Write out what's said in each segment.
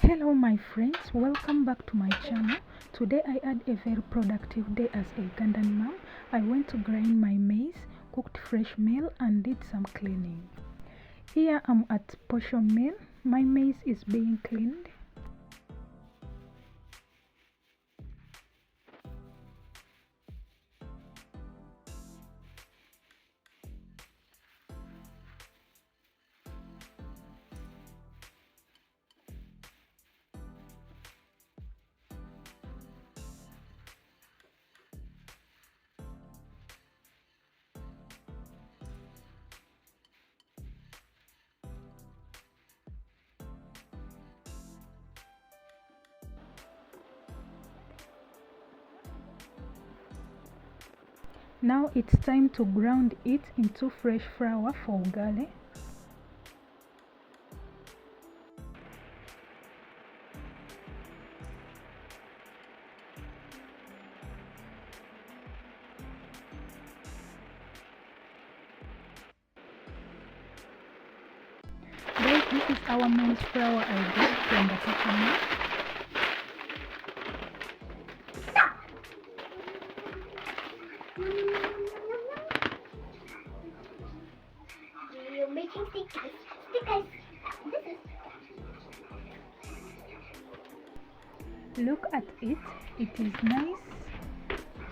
Hello my friends, welcome back to my channel. Today I had a very productive day as a Ugandan mom. I went to grind my maize, cooked fresh meal and did some cleaning. Here I'm at posho mill. My maize is being cleaned. Now it's time to ground it into fresh flour for ugali. Guys, this is our maize flour I got from the posho mill. You're making stickers. Look at it, it is nice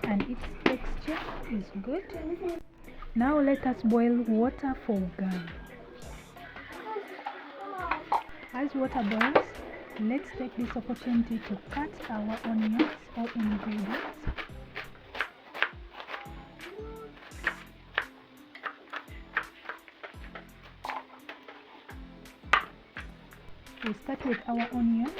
and its texture is good. Now let us boil water for ugali. As water boils, let's take this opportunity to cut our onions or ingredients. We start with our onions.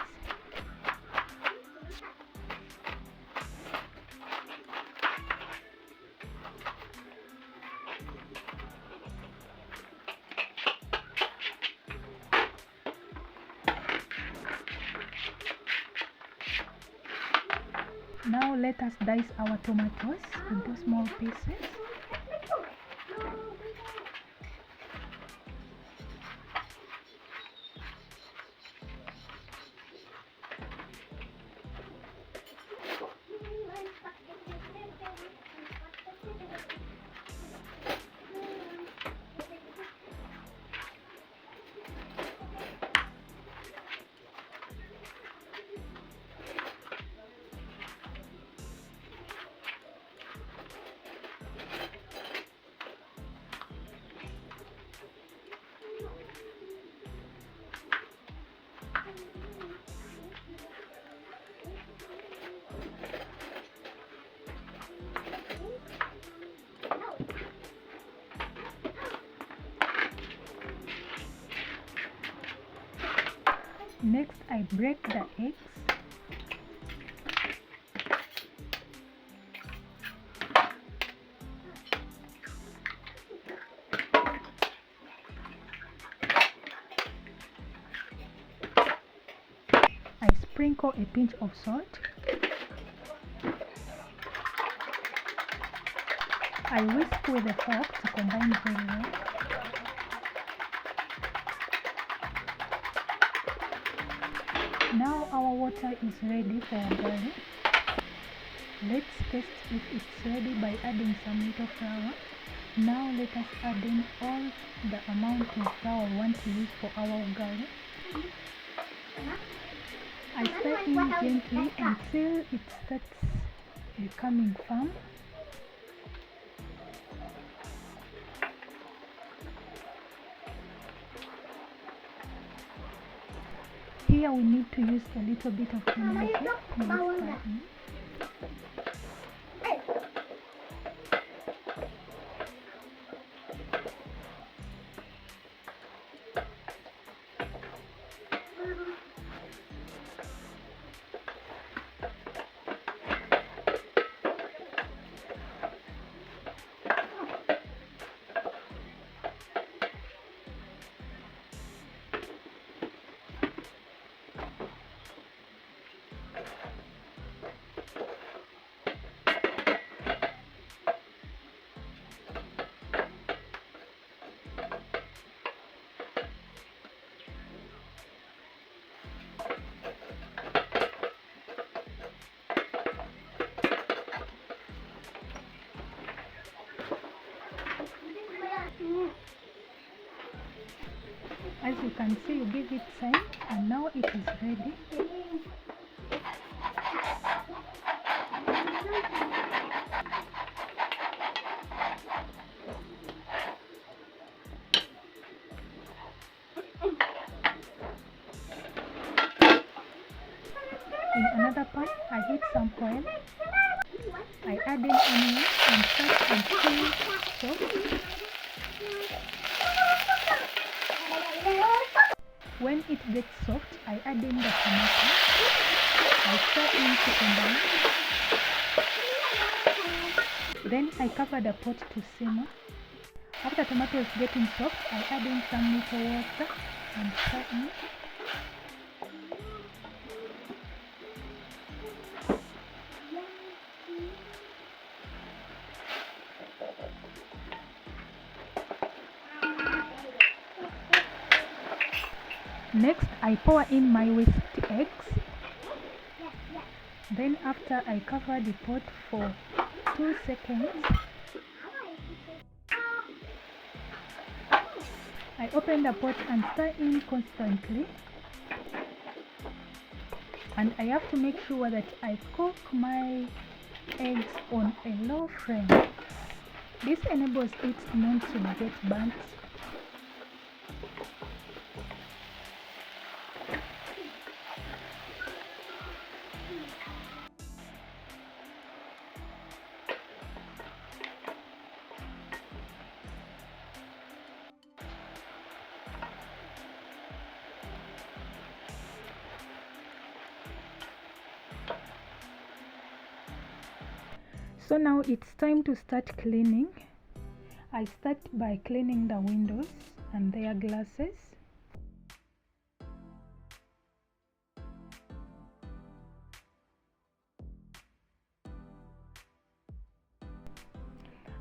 Now let us dice our tomatoes into small pieces. Next, I break the eggs. I sprinkle a pinch of salt. I whisk with a fork to combine very well. Now our water is ready for ugali. Let's test if it's ready by adding some little flour. Now let us add in all the amount of flour we want to use for our ugali. I stir in gently until it starts becoming firm. Here we need to use a little bit of vinegar. you can see, you give it time, and now it is ready. In another pan, I heat some oil. I add in onion and start until soft. When it gets soft, I add in the tomato. I stir in to combine. Then I cover the pot to simmer. After tomato is getting soft, I add in some little water and stir in. Next, I pour in my whisked eggs. Then after I cover the pot for 2 seconds, I open the pot and stir in constantly. And I have to make sure that I cook my eggs on a low flame. This enables it not to get burnt. So now it's time to start cleaning. I start by cleaning the windows and their glasses.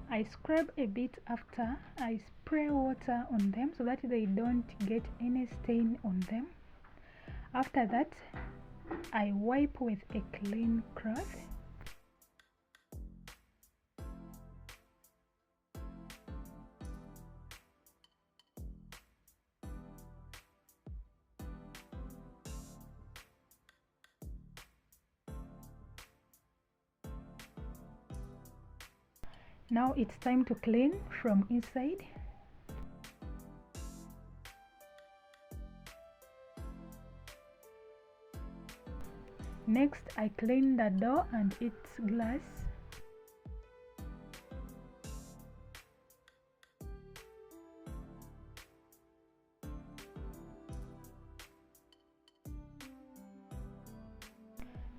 I scrub a bit after I spray water on them so that they don't get any stain on them. After that, I wipe with a clean cloth. Now it's time to clean from inside. Next, I clean the door and its glass.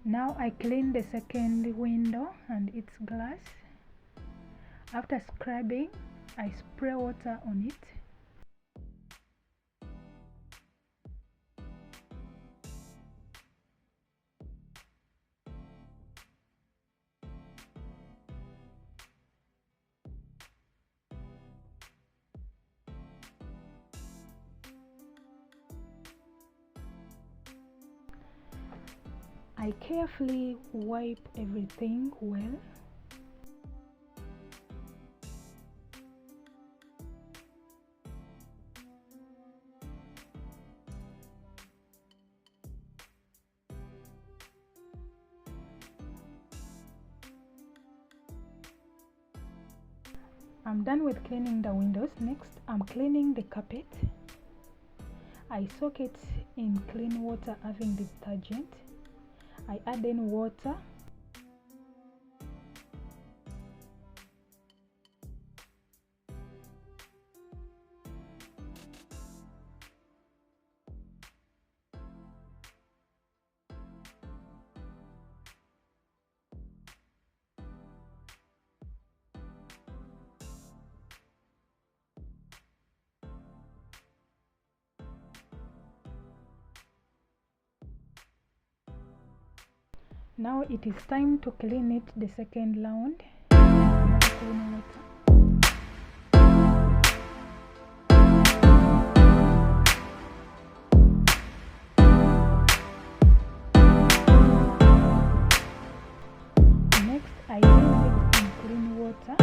Now I clean the second window and its glass. After scrubbing, I spray water on it. I carefully wipe everything well. I'm done with cleaning the windows. Next, I'm cleaning the carpet. I soak it in clean water having detergent. I add in water. Now it is time to clean it the second round. Clean water. Next, I rinse it in clean water.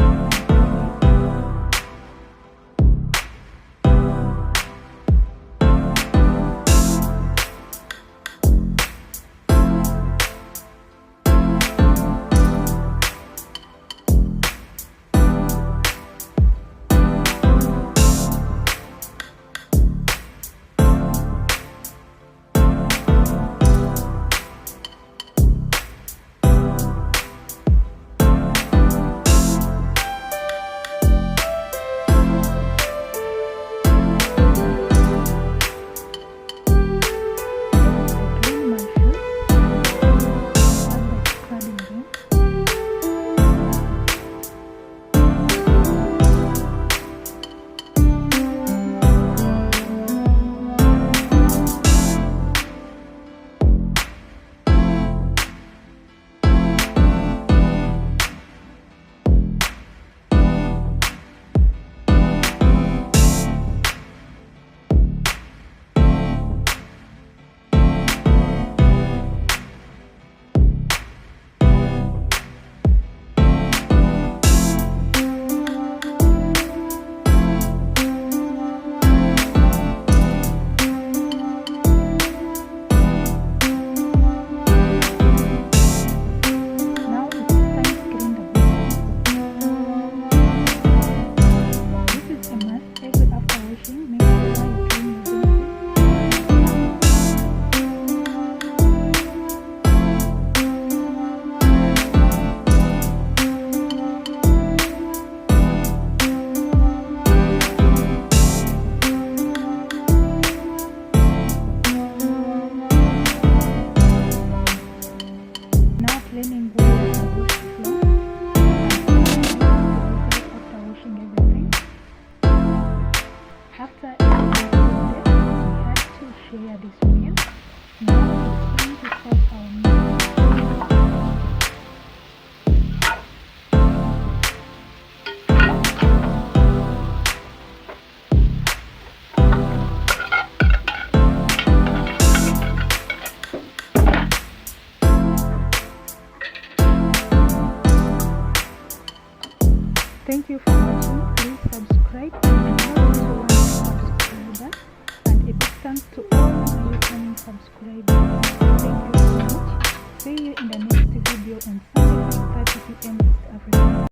subscribe and help to 1 subscriber, and a big thanks to all my returning subscribers. Thank you so much. See you in the next video on Sunday 9:30 p.m. East African